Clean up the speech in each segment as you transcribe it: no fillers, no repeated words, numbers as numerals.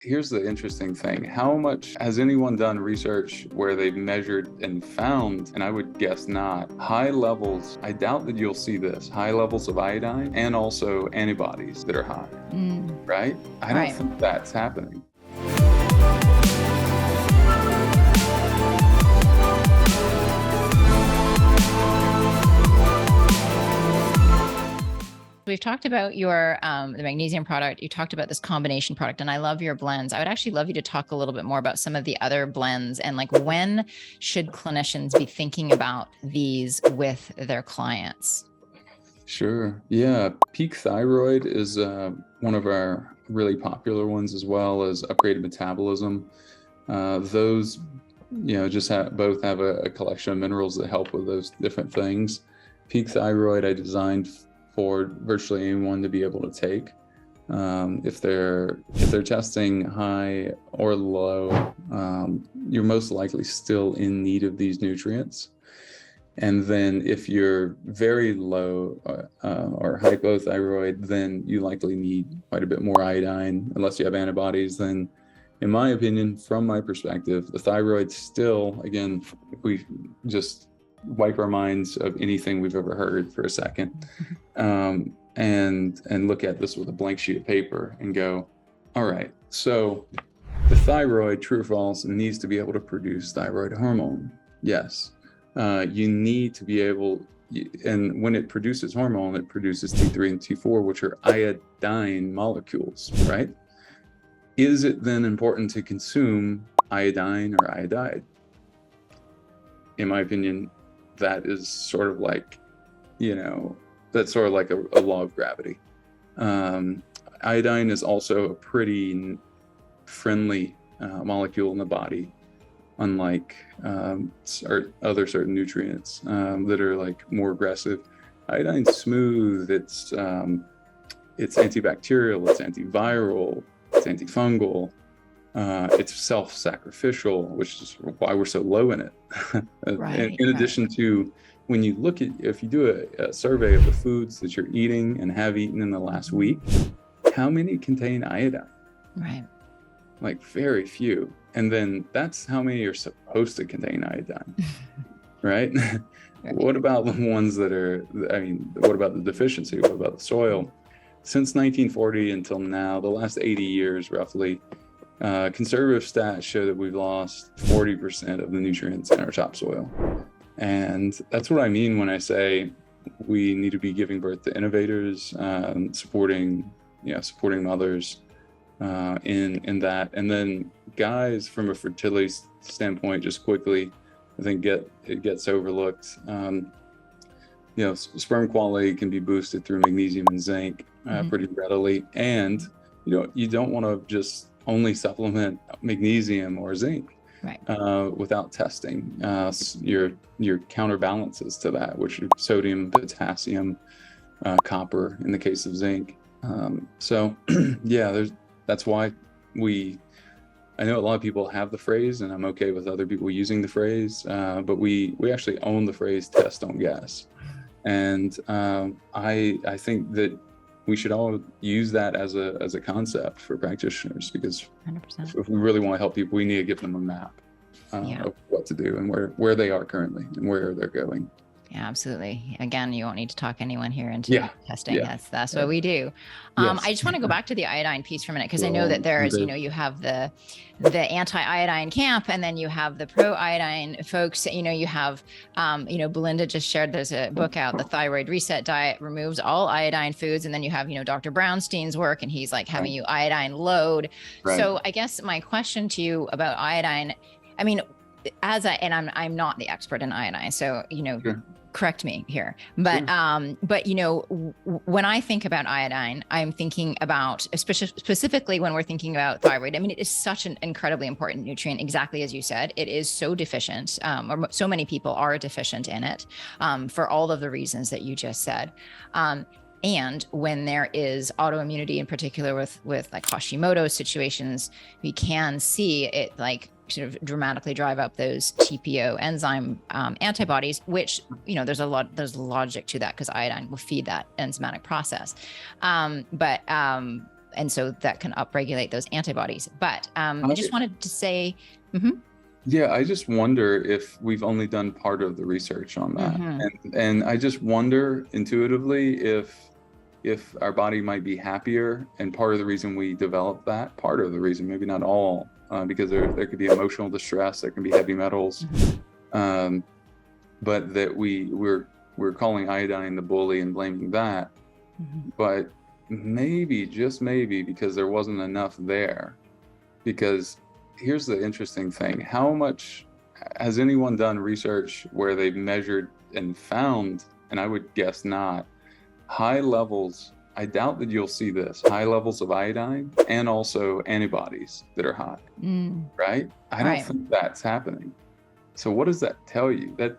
Here's the interesting thing. How much has anyone done research where they've measured and found, and I would guess not, high levels, I doubt that you'll see this, high levels of iodine and also antibodies that are high, right? I don't think that's happening. We've talked about your the magnesium product. You talked about this combination product, and I love your blends. I would actually love you to talk a little bit more about some of the other blends and like when should clinicians be thinking about these with their clients? Sure. Yeah. Peak thyroid is one of our really popular ones, as well as upgraded metabolism. Those, just both have a collection of minerals that help with those different things. Peak thyroid I designed for virtually anyone to be able to take. If they're testing high or low, you're most likely still in need of these nutrients. And then if you're very low or hypothyroid, then you likely need quite a bit more iodine, unless you have antibodies. Then, in my opinion, from my perspective, the thyroid still, again, if we just wipe our minds of anything we've ever heard for a second, and look at this with a blank sheet of paper and go, all right, so the thyroid, true or false, needs to be able to produce thyroid hormone. Yes. You need to be able, and when it produces hormone, it produces T3 and T4, which are iodine molecules, right? Is it then important to consume iodine or iodide? In my opinion, that is sort of like, that's sort of like a law of gravity. Iodine is also a pretty friendly molecule in the body, unlike other certain nutrients that are like more aggressive. Iodine's smooth. It's antibacterial. It's antiviral. It's antifungal. It's self-sacrificial, which is why we're so low in it. In addition to, when you look at, if you do a survey of the foods that you're eating and have eaten in the last week, how many contain iodine? Right. Like very few. And then that's how many are supposed to contain iodine, right? What about the ones that are, what about the deficiency? What about the soil? Since 1940 until now, the last 80 years roughly, conservative stats show that we've lost 40% of the nutrients in our topsoil. And that's what I mean when I say we need to be giving birth to innovators, supporting mothers in that. And then guys, from a fertility standpoint, just quickly, I think it gets overlooked. Sperm quality can be boosted through magnesium and zinc pretty readily. And you don't want to just only supplement magnesium or zinc without testing your counterbalances to that, which are sodium, potassium, copper in the case of zinc. That's why I know a lot of people have the phrase, and I'm okay with other people using the phrase, but we actually own the phrase "test, don't guess," and I think that we should all use that as a concept for practitioners, because 100%. if we really want to help people, we need to give them a map of what to do and where they are currently and where they're going. Yeah, absolutely. Again, you won't need to talk anyone here into testing. That's what we do. I just want to go back to the iodine piece for a minute, because I know that there's, you have the anti-iodine camp, and then you have the pro-iodine folks. You have, Belinda just shared, there's a book out, The Thyroid Reset Diet, removes all iodine foods. And then you have, Dr. Brownstein's work, and he's like having you iodine load. Right. So I guess my question to you about iodine, I'm not the expert in iodine, so, sure, correct me here. But, sure. When I think about iodine, I'm thinking about, specifically when we're thinking about thyroid, it is such an incredibly important nutrient, exactly as you said. It is so deficient, or so many people are deficient in it, for all of the reasons that you just said. And when there is autoimmunity, in particular with like Hashimoto's situations, we can see it like sort of dramatically drive up those TPO enzyme antibodies, which, there's logic to that, because iodine will feed that enzymatic process. and so that can upregulate those antibodies. But I just wanted to say, yeah, I just wonder if we've only done part of the research on that, and I just wonder intuitively if our body might be happier, and part of the reason we developed that, part of the reason, maybe not all, because there could be emotional distress, there can be heavy metals, but that we're calling iodine the bully and blaming that, but maybe, just maybe, because there wasn't enough there. Because here's the interesting thing: how much has anyone done research where they've measured and found, and I would guess not, high levels, I doubt that you'll see this, high levels of iodine and also antibodies that are high, right? I don't think that's happening. So what does that tell you? That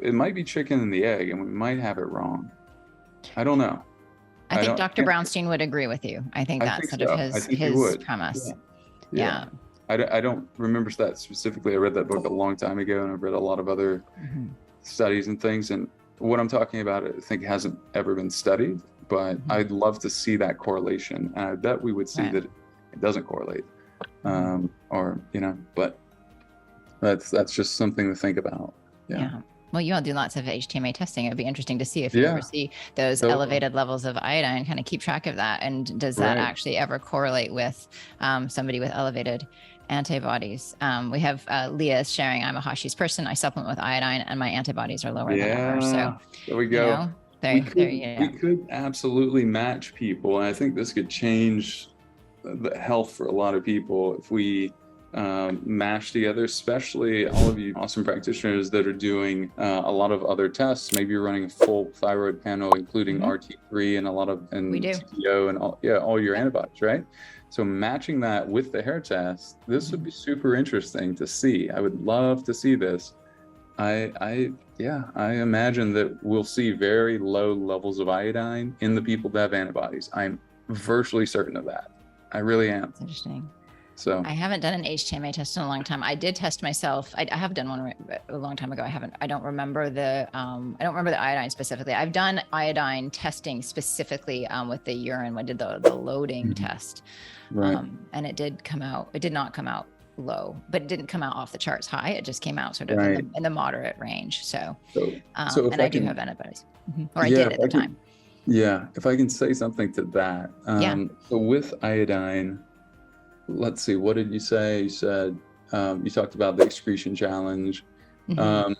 it might be chicken and the egg, and we might have it wrong. I don't know. I think Dr. Brownstein would agree with you. I think that's sort of his premise. Yeah. I don't remember that specifically. I read that book a long time ago, and I've read a lot of other studies and things. And what I'm talking about, I think, hasn't ever been studied, but I'd love to see that correlation. And I bet we would see that it doesn't correlate, or, but that's just something to think about. Yeah. Well, you all do lots of HTMA testing. It'd be interesting to see if you ever see those elevated levels of iodine, kind of keep track of that. And does that actually ever correlate with somebody with elevated antibodies? We have Leah sharing, I'm a Hashi's person. I supplement with iodine and my antibodies are lower than ever. So there we go. We could absolutely match people. And I think this could change the health for a lot of people if we mash together, especially all of you awesome practitioners that are doing a lot of other tests. Maybe you're running a full thyroid panel, including RT3 and TPO and all your antibodies, right? So matching that with the hair test, this would be super interesting to see. I would love to see this. I imagine that we'll see very low levels of iodine in the people that have antibodies. I'm virtually certain of that. I really am. That's interesting. So I haven't done an HTMA test in a long time. I did test myself. I have done one a long time ago. I don't remember the iodine specifically. I've done iodine testing specifically with the urine. I did the loading test, and it did not come out low, but it didn't come out off the charts high. It just came out sort of in the moderate range. So and I do have antibodies, or I did at the time. Yeah, if I can say something to that. So with iodine, let's see, what did you say? You said, you talked about the excretion challenge. In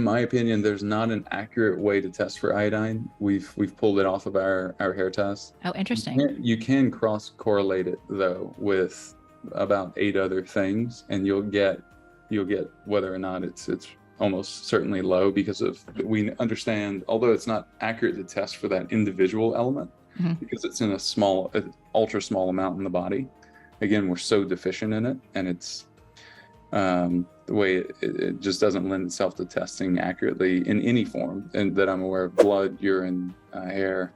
my opinion, there's not an accurate way to test for iodine. We've pulled it off of our hair test. Oh, interesting. You can cross correlate it though with about 8 other things, and you'll get whether or not it's almost certainly low, because we understand, although it's not accurate to test for that individual element, because it's in an ultra small amount in the body. Again, we're so deficient in it, and it's the way it just doesn't lend itself to testing accurately in any form, and that I'm aware of: blood, urine, hair.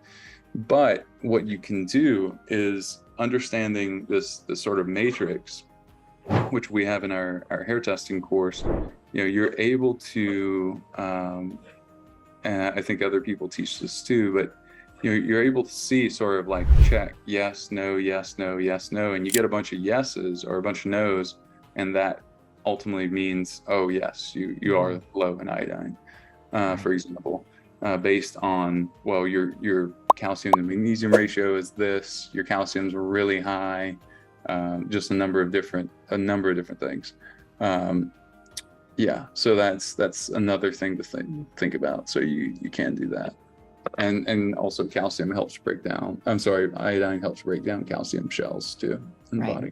But what you can do is understanding this sort of matrix, which we have in our hair testing course. You're able to, and I think other people teach this too, but you're able to see sort of like check, yes, no, yes, no, yes, no, and you get a bunch of yeses or a bunch of no's, and that ultimately means, oh yes, you are low in iodine, for example, based on, well, your calcium to magnesium ratio is this, your calcium's really high, just a number of different things. So that's another thing to think about. So you can do that. And also iodine helps break down calcium shells too in the body.